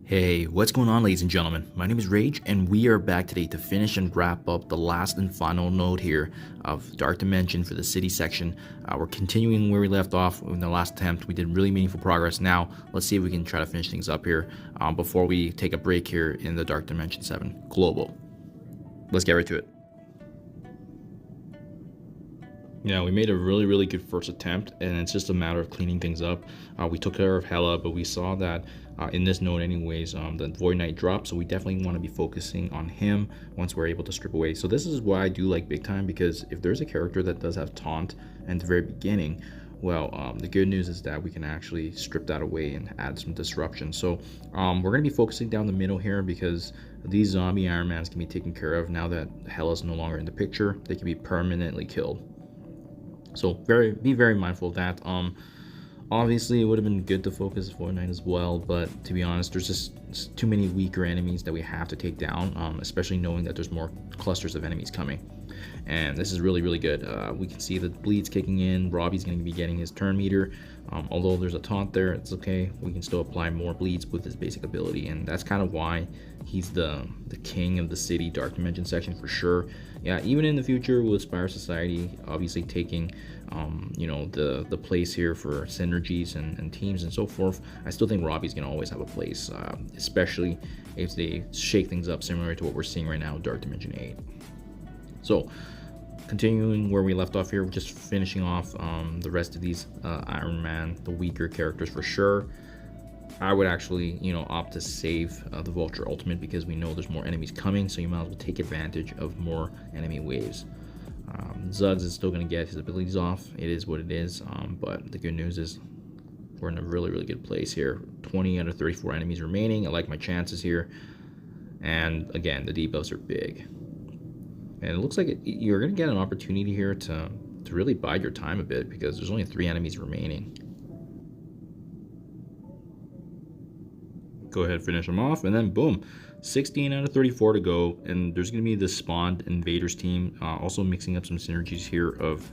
Hey, what's going on, ladies and gentlemen? My name is Rayge, and we are back today to finish and wrap up the last and final node here of Dark Dimension for the city section. We're continuing where we left off in the last attempt. We did really meaningful progress. Now, let's see if we can try to finish things up here before we take a break here in the Dark Dimension 7 Global. Let's get right to it. Yeah, we made a really good first attempt, and it's just a matter of cleaning things up. We took care of Hela, but we saw that in this node anyways, the Void Knight dropped, so we definitely want to be focusing on him once we're able to strip away. So this is why I do like Big Time, because if there's a character that does have taunt at the very beginning, well, the good news is that we can actually strip that away and add some disruption. So we're going to be focusing down the middle here, because these zombie Iron Mans can be taken care of now that Hela's no longer in the picture. They can be permanently killed. So be very mindful of that. Obviously, it would have been good to focus Void Knight as well, but to be honest, there's just too many weaker enemies that we have to take down, especially knowing that there's more clusters of enemies coming. And this is really good. We can see the bleeds kicking in. Robbie's going to be getting his turn meter. Although there's a taunt there, it's okay. We can still apply more bleeds with his basic ability, and that's kind of why he's the king of the city Dark Dimension section for sure. Yeah, even in the future with Spire Society obviously taking you know, the place here for synergies and teams and so forth, I still think Robbie's gonna always have a place, especially if they shake things up similar to what we're seeing right now with Dark Dimension 8. So continuing where we left off here, we're just finishing off the rest of these Iron Man, the weaker characters for sure. I would actually, you know, opt to save the Vulture Ultimate, because we know there's more enemies coming, so you might as well take advantage of more enemy waves. Zuggs is still going to get his abilities off. It is what it is, but the good news is we're in a really good place here. 20 out of 34 enemies remaining. I like my chances here, and again, the debuffs are big. And it looks like you're going to get an opportunity here to really bide your time a bit, because there's only 3 enemies remaining. Go ahead, finish them off, and then boom, 16 out of 34 to go. And there's going to be the spawned invaders team, also mixing up some synergies here of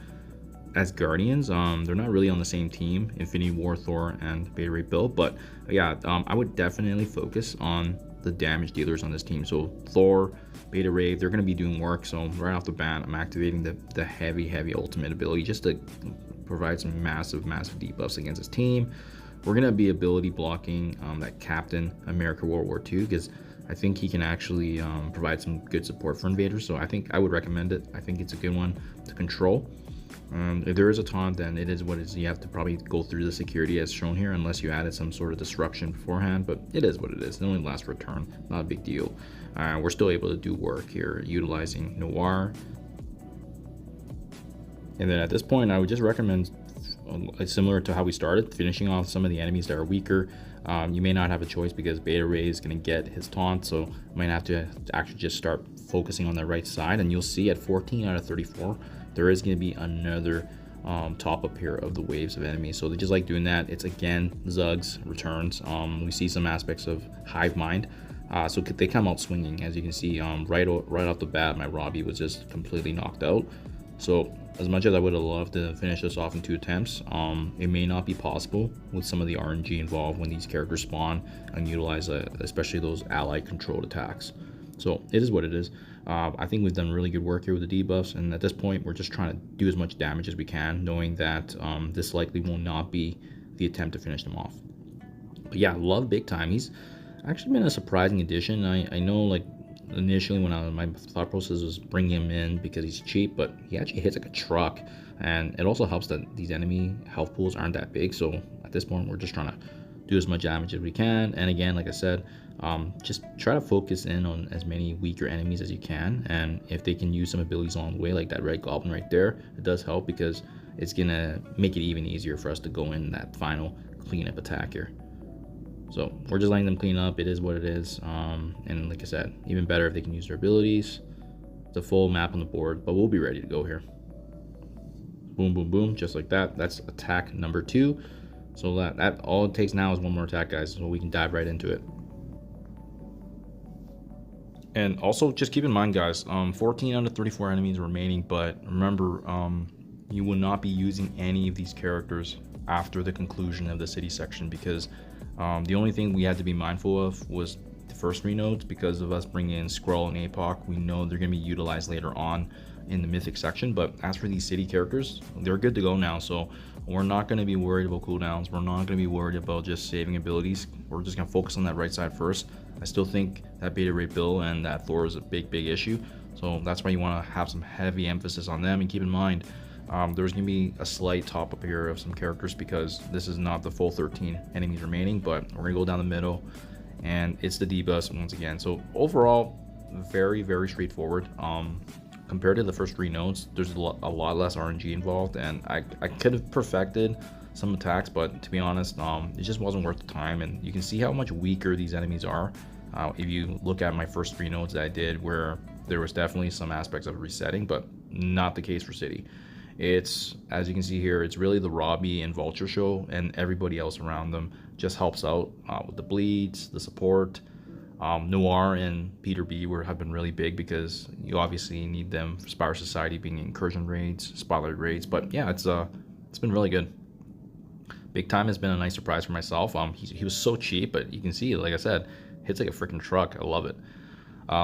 Asgardians. They're not really on the same team, Infinity War, Thor, and Beta Ray Bill, but yeah, I would definitely focus on the damage dealers on this team. So Thor, Beta Ray, they're going to be doing work. So right off the bat, I'm activating the heavy ultimate ability just to provide some massive debuffs against this team. We're going to be ability blocking that Captain America World War II, because I think he can actually provide some good support for invaders. So I think I would recommend it. I think it's a good one to control. If there is a taunt, then it is what it is. You have to probably go through the security as shown here, unless you added some sort of disruption beforehand, but it is what it is. It only lasts for a turn, not a big deal. We're still able to do work here utilizing Noir. And then at this point, I would just recommend, similar to how we started, finishing off some of the enemies that are weaker. You may not have a choice, because Beta Ray is going to get his taunt, so you might have to actually just start focusing on the right side. And you'll see at 14 out of 34, there is going to be another top up here of the waves of enemies. So they just like doing that. It's again Zuggs returns. We see some aspects of Hive Mind, so they come out swinging. As you can see, right off the bat, my Robbie was just completely knocked out. So as much as I would have loved to finish this off in 2 attempts, it may not be possible with some of the RNG involved when these characters spawn and utilize especially those ally controlled attacks. So it is what it is. I think we've done really good work here with the debuffs, and at this point we're just trying to do as much damage as we can, knowing that this likely will not be the attempt to finish them off. But yeah, love Big Time. He's actually been a surprising addition. I know, like, initially when my thought process was bring him in because he's cheap, but he actually hits like a truck, and it also helps that these enemy health pools aren't that big. So at this point we're just trying to do as much damage as we can, and again, like I said, just try to focus in on as many weaker enemies as you can, and if they can use some abilities along the way, like that Red Goblin right there, it does help, because it's gonna make it even easier for us to go in that final cleanup attack here. So we're just letting them clean up. It is what it is. And like I said, even better if they can use their abilities. It's a full map on the board, but we'll be ready to go here. Boom, just like that. That's attack number 2. So that all it takes now is one more attack, guys, so we can dive right into it. And also just keep in mind, guys, 14 out of 34 enemies remaining, but remember, you will not be using any of these characters after the conclusion of the city section, because The only thing we had to be mindful of was the first 3 nodes. Because of us bringing in Skrull and APOC, we know they're going to be utilized later on in the mythic section. But as for these city characters, they're good to go now, so we're not going to be worried about cooldowns. We're not going to be worried about just saving abilities. We're just going to focus on that right side first. I still think that beta rate Bill and that Thor is a big issue, so that's why you want to have some heavy emphasis on them. And keep in mind, there's going to be a slight top up here of some characters because this is not the full 13 enemies remaining, but we're going to go down the middle and it's the D-bus once again. So overall, very straightforward. Compared to the first 3 nodes, there's a lot less RNG involved, and I could have perfected some attacks, but to be honest, it just wasn't worth the time. And you can see how much weaker these enemies are if you look at my first 3 nodes that I did, where there was definitely some aspects of resetting, but not the case for City. It's, as you can see here, it's really the Robbie and Vulture show, and everybody else around them just helps out with the bleeds, the support. Noir and Peter B have been really big because you obviously need them for Spire Society being incursion raids, spotlight raids. But yeah, it's been really good. Big Time has been a nice surprise for myself. He was so cheap, but you can see, like I said, hits like a freaking truck. I love it.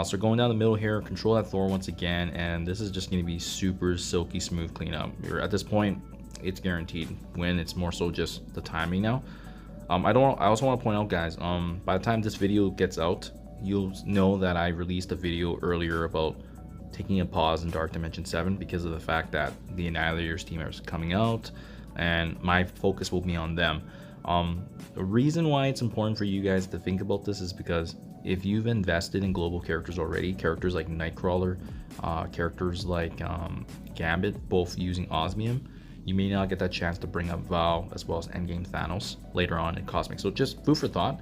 So going down the middle here, control that Thor once again, and this is just going to be super silky smooth cleanup. At this point, it's guaranteed win. It's more so just the timing now. I also want to point out, guys, by the time this video gets out, you'll know that I released a video earlier about taking a pause in Dark Dimension 7 because of the fact that the Annihilators team is coming out and my focus will be on them. The reason why it's important for you guys to think about this is because if you've invested in global characters already, characters like Nightcrawler, characters like Gambit, both using osmium, you may not get that chance to bring up Val as well as Endgame Thanos later on in Cosmic. So just food for thought.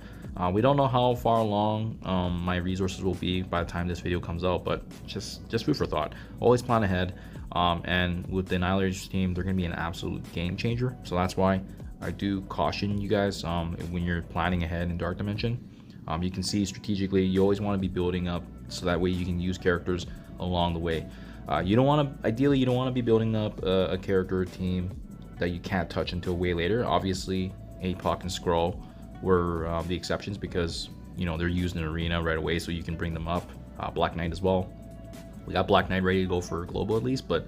We don't know how far along my resources will be by the time this video comes out, but just food for thought. Always plan ahead. And with the Annihilators team, they're going to be an absolute game changer. So that's why I do caution you guys when you're planning ahead in Dark Dimension. You can see strategically, you always want to be building up so that way you can use characters along the way. You don't want to, ideally, you don't want to be building up a character or team that you can't touch until way later. Obviously, APOC and Skrull were the exceptions because, you know, they're used in arena right away, so you can bring them up. Black Knight as well. We got Black Knight ready to go for global at least, but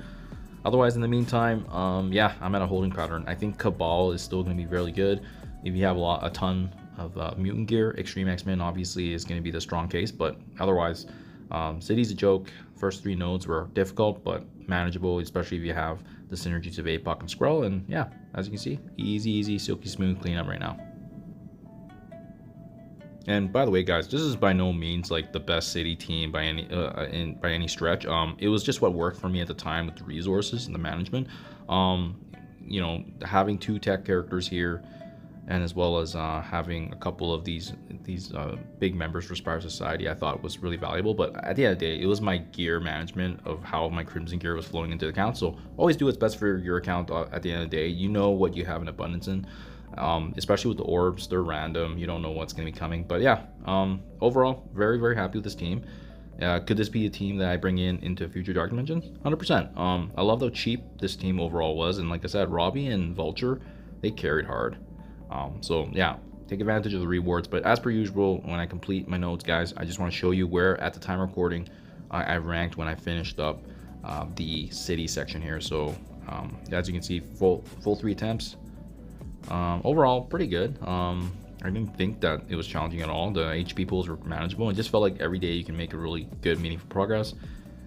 otherwise, in the meantime, yeah, I'm at a holding pattern. I think Cabal is still going to be really good. If you have a ton of mutant gear, Extreme X-Men obviously is going to be the strong case, but otherwise, City's a joke. First 3 nodes were difficult, but manageable, especially if you have the synergies of APOC and Skrull. And yeah, as you can see, easy, silky smooth cleanup right now. And by the way, guys, this is by no means like the best City team by any stretch. It was just what worked for me at the time with the resources and the management. You know, having 2 tech characters here, and as well as having a couple of these big members for Spire Society, I thought was really valuable. But at the end of the day, it was my gear management of how my Crimson gear was flowing into the account. So always do what's best for your account at the end of the day. You know what you have in abundance in, especially with the orbs. They're random. You don't know what's going to be coming. But yeah, overall, very happy with this team. Could this be a team that I bring into future Dark Dimensions? 100%. I love how cheap this team overall was. And like I said, Robbie and Vulture, they carried hard. So yeah, take advantage of the rewards. But as per usual, when I complete my notes, guys, I just want to show you where at the time of recording I ranked when I finished up the city section here. So as you can see, full 3 attempts. Overall, pretty good. I didn't think that it was challenging at all. The HP pools were manageable. It just felt like every day you can make a really good, meaningful progress.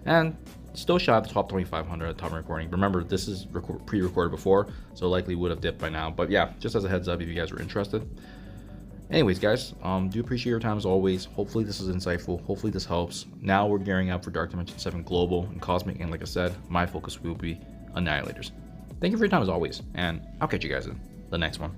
And still shot at the top 2,500 at the time of recording. Remember, this is pre-recorded before, so likely would have dipped by now. But yeah, just as a heads up if you guys are interested. Anyways, guys, do appreciate your time as always. Hopefully this is insightful. Hopefully this helps. Now we're gearing up for Dark Dimension 7 Global and Cosmic, and like I said, my focus will be Annihilators. Thank you for your time as always, and I'll catch you guys in the next one.